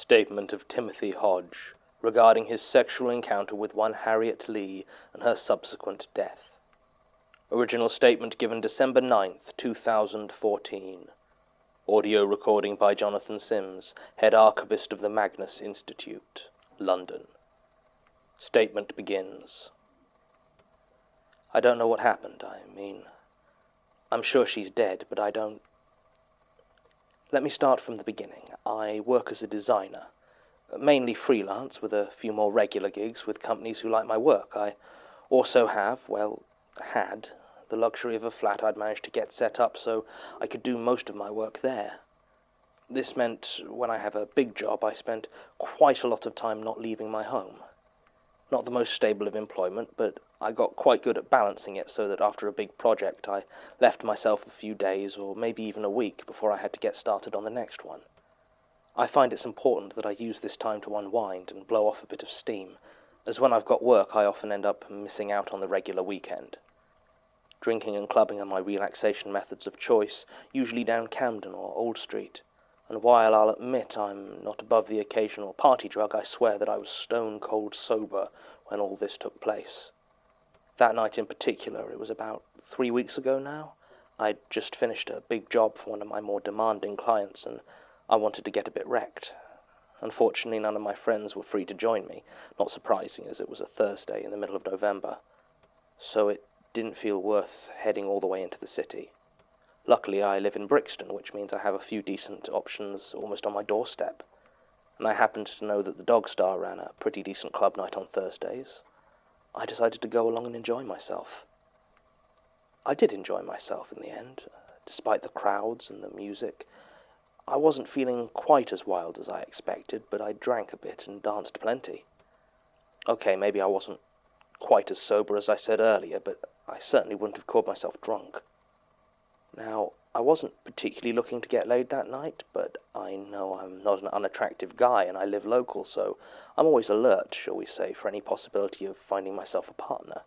Statement of Timothy Hodge regarding his sexual encounter with one Harriet Lee and her subsequent death. Original statement given December 9th, 2014. Audio recording by Jonathan Sims, Head Archivist of the Magnus Institute, London. Statement begins. I don't know what happened. I'm sure she's dead, but I don't... Let me start from the beginning. I work as a designer, mainly freelance with a few more regular gigs with companies who like my work. I also had the luxury of a flat I'd managed to get set up so I could do most of my work there. This meant when I have a big job, I spent quite a lot of time not leaving my home. Not the most stable of employment, but I got quite good at balancing it so that after a big project I left myself a few days or maybe even a week before I had to get started on the next one. I find it's important that I use this time to unwind and blow off a bit of steam, as when I've got work I often end up missing out on the regular weekend. Drinking and clubbing are my relaxation methods of choice, usually down Camden or Old Street. And while I'll admit I'm not above the occasional party drug, I swear that I was stone-cold sober when all this took place. That night in particular, it was about 3 weeks ago now, I'd just finished a big job for one of my more demanding clients, and I wanted to get a bit wrecked. Unfortunately, none of my friends were free to join me, not surprising as it was a Thursday in the middle of November, so it didn't feel worth heading all the way into the city. Luckily, I live in Brixton, which means I have a few decent options almost on my doorstep. And I happened to know that the Dog Star ran a pretty decent club night on Thursdays. I decided to go along and enjoy myself. I did enjoy myself in the end, despite the crowds and the music. I wasn't feeling quite as wild as I expected, but I drank a bit and danced plenty. Okay, maybe I wasn't quite as sober as I said earlier, but I certainly wouldn't have called myself drunk. Now, I wasn't particularly looking to get laid that night, but I know I'm not an unattractive guy and I live local, so I'm always alert, shall we say, for any possibility of finding myself a partner.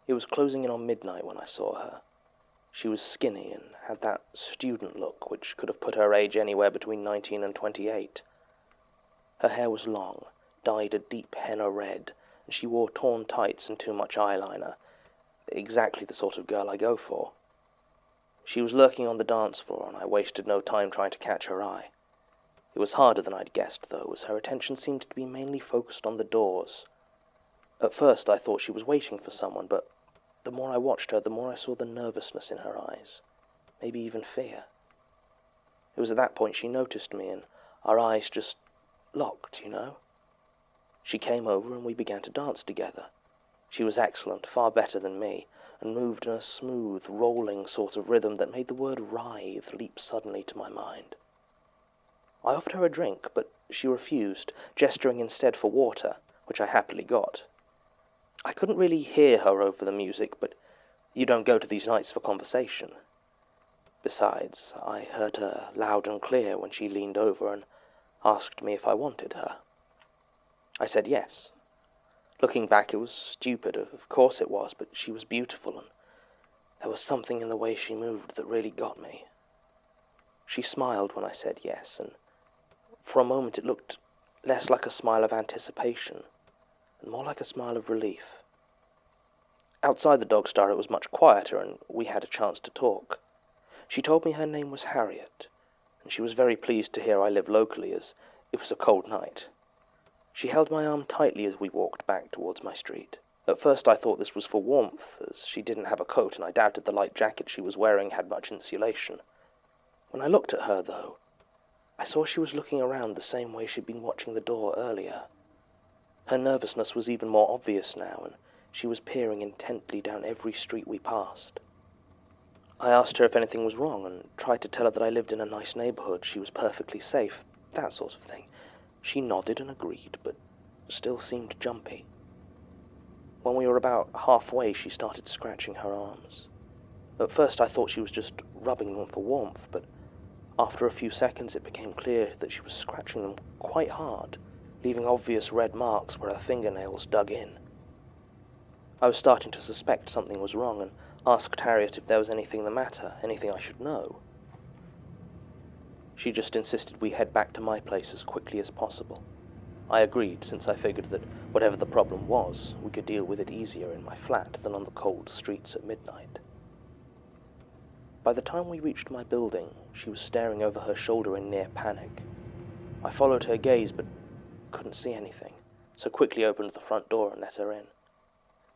It was closing in on midnight when I saw her. She was skinny and had that student look which could have put her age anywhere between 19 and 28. Her hair was long, dyed a deep henna red, and she wore torn tights and too much eyeliner. Exactly the sort of girl I go for. She was lurking on the dance floor, and I wasted no time trying to catch her eye. It was harder than I'd guessed, though, as her attention seemed to be mainly focused on the doors. At first I thought she was waiting for someone, but the more I watched her, the more I saw the nervousness in her eyes, maybe even fear. It was at that point she noticed me, and our eyes just locked, you know. She came over, and we began to dance together. She was excellent, far better than me, and moved in a smooth, rolling sort of rhythm that made the word writhe leap suddenly to my mind. I offered her a drink, but she refused, gesturing instead for water, which I happily got. I couldn't really hear her over the music, but you don't go to these nights for conversation. Besides, I heard her loud and clear when she leaned over and asked me if I wanted her. I said yes. Looking back, it was stupid, of course it was, but she was beautiful, and there was something in the way she moved that really got me. She smiled when I said yes, and for a moment it looked less like a smile of anticipation, and more like a smile of relief. Outside the Dog Star it was much quieter, and we had a chance to talk. She told me her name was Harriet, and she was very pleased to hear I live locally, as it was a cold night. She held my arm tightly as we walked back towards my street. At first I thought this was for warmth, as she didn't have a coat, and I doubted the light jacket she was wearing had much insulation. When I looked at her, though, I saw she was looking around the same way she'd been watching the door earlier. Her nervousness was even more obvious now, and she was peering intently down every street we passed. I asked her if anything was wrong, and tried to tell her that I lived in a nice neighborhood, she was perfectly safe, that sort of thing. She nodded and agreed, but still seemed jumpy. When we were about halfway, she started scratching her arms. At first I thought she was just rubbing them for warmth, but after a few seconds it became clear that she was scratching them quite hard, leaving obvious red marks where her fingernails dug in. I was starting to suspect something was wrong, and asked Harriet if there was anything the matter, anything I should know. She just insisted we head back to my place as quickly as possible. I agreed, since I figured that whatever the problem was, we could deal with it easier in my flat than on the cold streets at midnight. By the time we reached my building, she was staring over her shoulder in near panic. I followed her gaze, but couldn't see anything, so quickly opened the front door and let her in.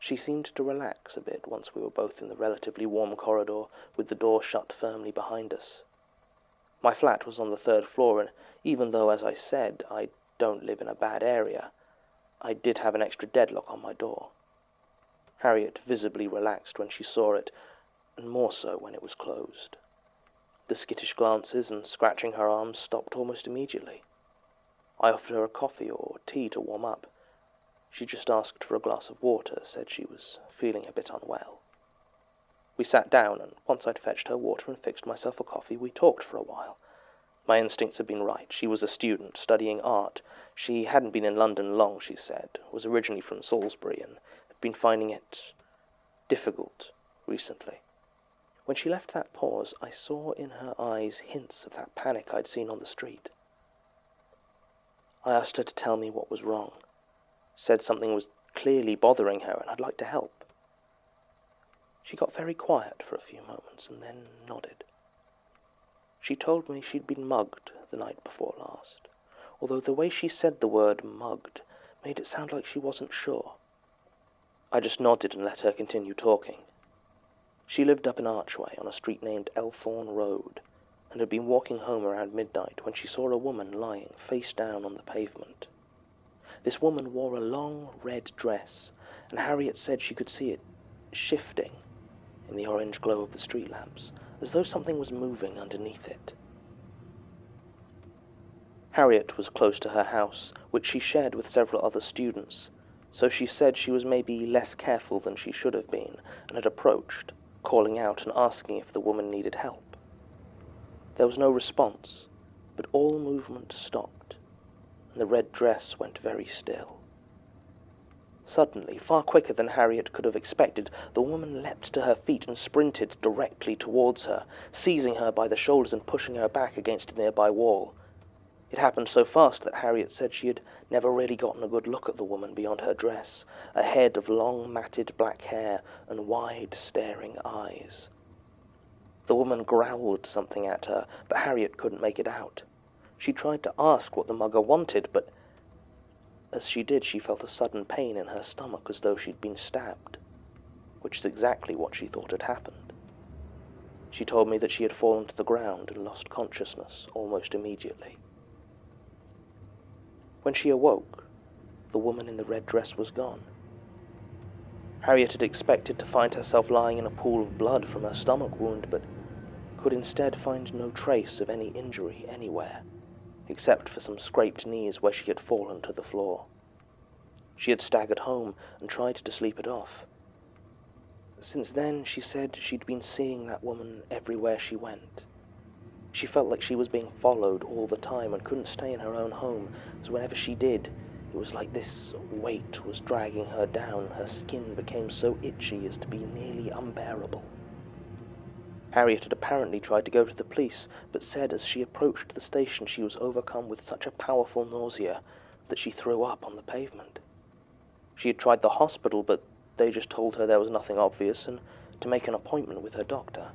She seemed to relax a bit once we were both in the relatively warm corridor with the door shut firmly behind us. My flat was on the 3rd floor, and even though, as I said, I don't live in a bad area, I did have an extra deadlock on my door. Harriet visibly relaxed when she saw it, and more so when it was closed. The skittish glances and scratching her arms stopped almost immediately. I offered her a coffee or tea to warm up. She just asked for a glass of water, said she was feeling a bit unwell. We sat down, and once I'd fetched her water and fixed myself a coffee, we talked for a while. My instincts had been right. She was a student, studying art. She hadn't been in London long, she said, was originally from Salisbury, and had been finding it difficult recently. When she left that pause, I saw in her eyes hints of that panic I'd seen on the street. I asked her to tell me what was wrong, said something was clearly bothering her and I'd like to help. She got very quiet for a few moments and then nodded. She told me she'd been mugged the night before last, although the way she said the word mugged made it sound like she wasn't sure. I just nodded and let her continue talking. She lived up an archway on a street named Elthorne Road, and had been walking home around midnight when she saw a woman lying face down on the pavement. This woman wore a long red dress, and Harriet said she could see it shifting in the orange glow of the street lamps, as though something was moving underneath it. Harriet was close to her house, which she shared with several other students, so she said she was maybe less careful than she should have been, and had approached, calling out and asking if the woman needed help. There was no response, but all movement stopped, and the red dress went very still. Suddenly, far quicker than Harriet could have expected, the woman leapt to her feet and sprinted directly towards her, seizing her by the shoulders and pushing her back against a nearby wall. It happened so fast that Harriet said she had never really gotten a good look at the woman beyond her dress, a head of long matted black hair and wide staring eyes. The woman growled something at her, but Harriet couldn't make it out. She tried to ask what the mugger wanted, but as she did, she felt a sudden pain in her stomach as though she'd been stabbed, which is exactly what she thought had happened. She told me that she had fallen to the ground and lost consciousness almost immediately. When she awoke, the woman in the red dress was gone. Harriet had expected to find herself lying in a pool of blood from her stomach wound, but could instead find no trace of any injury anywhere, except for some scraped knees where she had fallen to the floor. She had staggered home and tried to sleep it off. Since then, she said she'd been seeing that woman everywhere she went. She felt like she was being followed all the time and couldn't stay in her own home, as whenever she did, it was like this weight was dragging her down. Her skin became so itchy as to be nearly unbearable. Harriet had apparently tried to go to the police, but said as she approached the station she was overcome with such a powerful nausea that she threw up on the pavement. She had tried the hospital, but they just told her there was nothing obvious and to make an appointment with her doctor.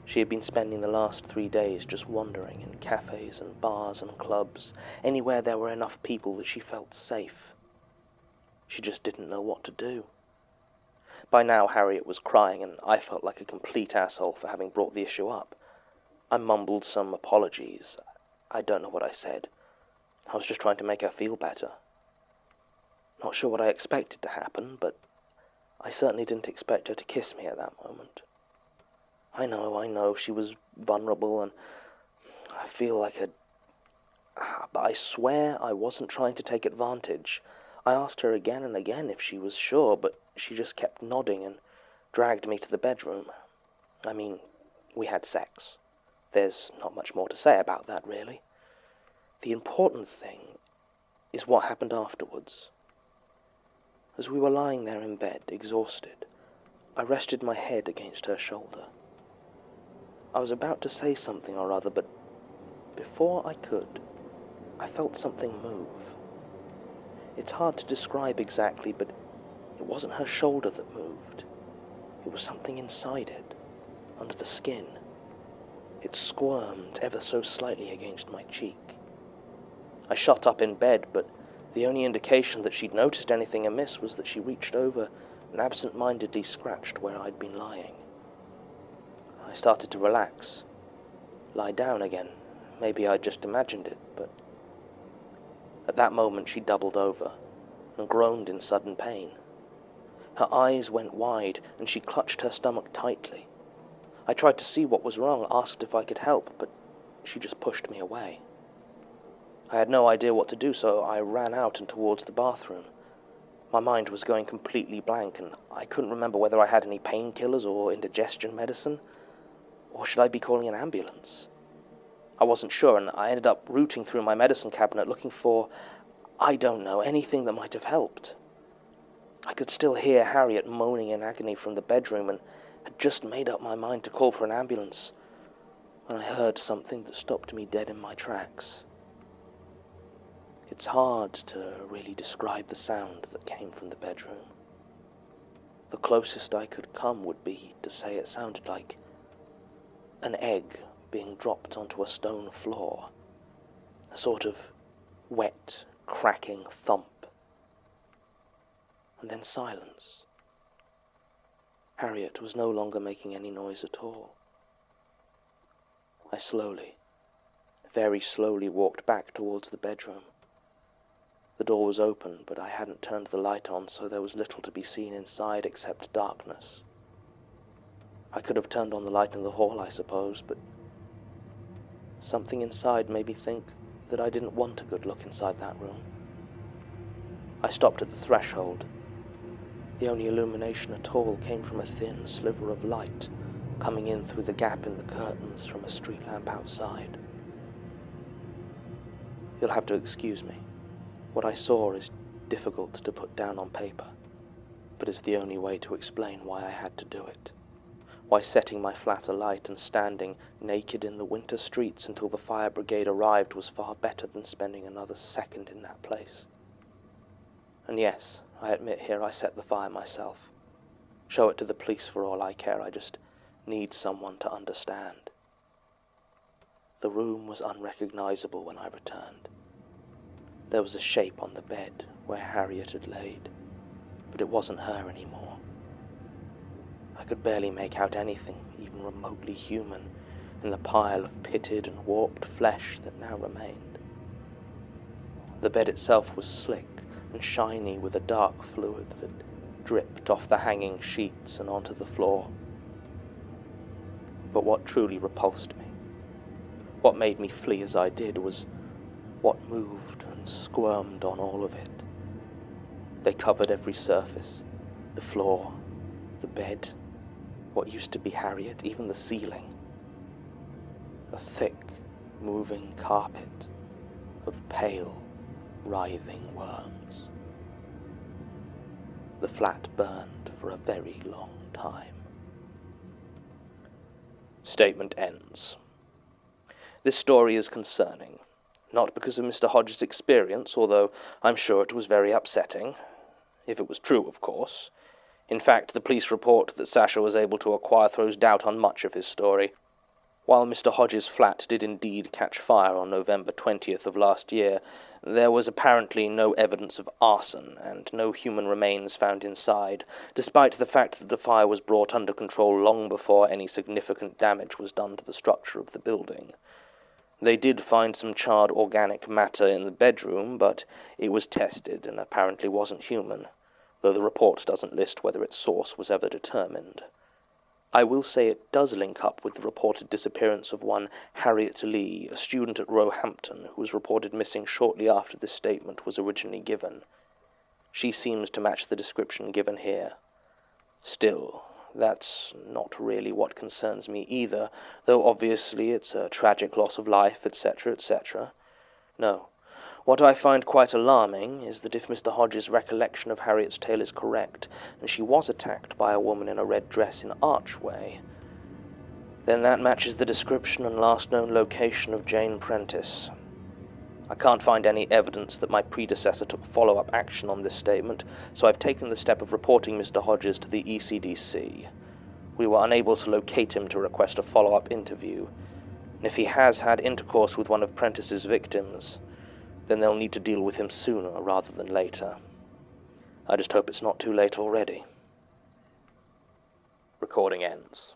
She had been spending the last 3 days just wandering in cafes and bars and clubs, anywhere there were enough people that she felt safe. She just didn't know what to do. By now Harriet was crying, and I felt like a complete asshole for having brought the issue up. I mumbled some apologies. I don't know what I said. I was just trying to make her feel better. Not sure what I expected to happen, but I certainly didn't expect her to kiss me at that moment. I know, she was vulnerable, and I feel like but I swear I wasn't trying to take advantage. I asked her again and again if she was sure, but she just kept nodding and dragged me to the bedroom. I mean, we had sex. There's not much more to say about that, really. The important thing is what happened afterwards. As we were lying there in bed, exhausted, I rested my head against her shoulder. I was about to say something or other, but before I could, I felt something move. It's hard to describe exactly, but it wasn't her shoulder that moved. It was something inside it, under the skin. It squirmed ever so slightly against my cheek. I shot up in bed, but the only indication that she'd noticed anything amiss was that she reached over and absent-mindedly scratched where I'd been lying. I started to relax, lie down again. Maybe I'd just imagined it, but at that moment she doubled over and groaned in sudden pain. Her eyes went wide and she clutched her stomach tightly. I tried to see what was wrong, asked if I could help, but she just pushed me away. I had no idea what to do, so I ran out and towards the bathroom. My mind was going completely blank, and I couldn't remember whether I had any painkillers or indigestion medicine, or should I be calling an ambulance? I wasn't sure, and I ended up rooting through my medicine cabinet looking for, I don't know, anything that might have helped. I could still hear Harriet moaning in agony from the bedroom, and had just made up my mind to call for an ambulance when I heard something that stopped me dead in my tracks. It's hard to really describe the sound that came from the bedroom. The closest I could come would be to say it sounded like an egg being dropped onto a stone floor, a sort of wet, cracking thump, and then silence. Harriet was no longer making any noise at all. I slowly, very slowly walked back towards the bedroom. The door was open, but I hadn't turned the light on, so there was little to be seen inside except darkness. I could have turned on the light in the hall, I suppose, but something inside made me think that I didn't want a good look inside that room. I stopped at the threshold. The only illumination at all came from a thin sliver of light coming in through the gap in the curtains from a street lamp outside. You'll have to excuse me. What I saw is difficult to put down on paper, but is the only way to explain why I had to do it. Why setting my flat alight and standing naked in the winter streets until the fire brigade arrived was far better than spending another second in that place. And yes, I admit here I set the fire myself. Show it to the police for all I care, I just need someone to understand. The room was unrecognizable when I returned. There was a shape on the bed where Harriet had laid, but it wasn't her anymore. I could barely make out anything, even remotely human, in the pile of pitted and warped flesh that now remained. The bed itself was slick and shiny with a dark fluid that dripped off the hanging sheets and onto the floor. But what truly repulsed me, what made me flee as I did, was what moved and squirmed on all of it. They covered every surface, the floor, the bed, what used to be Harriet, even the ceiling. A thick, moving carpet of pale, writhing worms. The flat burned for a very long time. Statement ends. This story is concerning, not because of Mr. Hodge's experience, although I'm sure it was very upsetting, if it was true, of course. In fact, the police report that Sasha was able to acquire throws doubt on much of his story. While Mr. Hodge's flat did indeed catch fire on November 20th of last year, there was apparently no evidence of arson, and no human remains found inside, despite the fact that the fire was brought under control long before any significant damage was done to the structure of the building. They did find some charred organic matter in the bedroom, but it was tested and apparently wasn't human, though the report doesn't list whether its source was ever determined. I will say it does link up with the reported disappearance of one Harriet Lee, a student at Roehampton, who was reported missing shortly after this statement was originally given. She seems to match the description given here. Still, that's not really what concerns me either, though obviously it's a tragic loss of life, etc., etc. No. What I find quite alarming is that if Mr. Hodge's recollection of Harriet's tale is correct, and she was attacked by a woman in a red dress in Archway, Then that matches the description and last known location of Jane Prentice. I can't find any evidence that my predecessor took follow-up action on this statement, so I've taken the step of reporting Mr. Hodges to the ECDC. We were unable to locate him to request a follow-up interview, and if he has had intercourse with one of Prentice's victims, then they'll need to deal with him sooner rather than later. I just hope it's not too late already. Recording ends.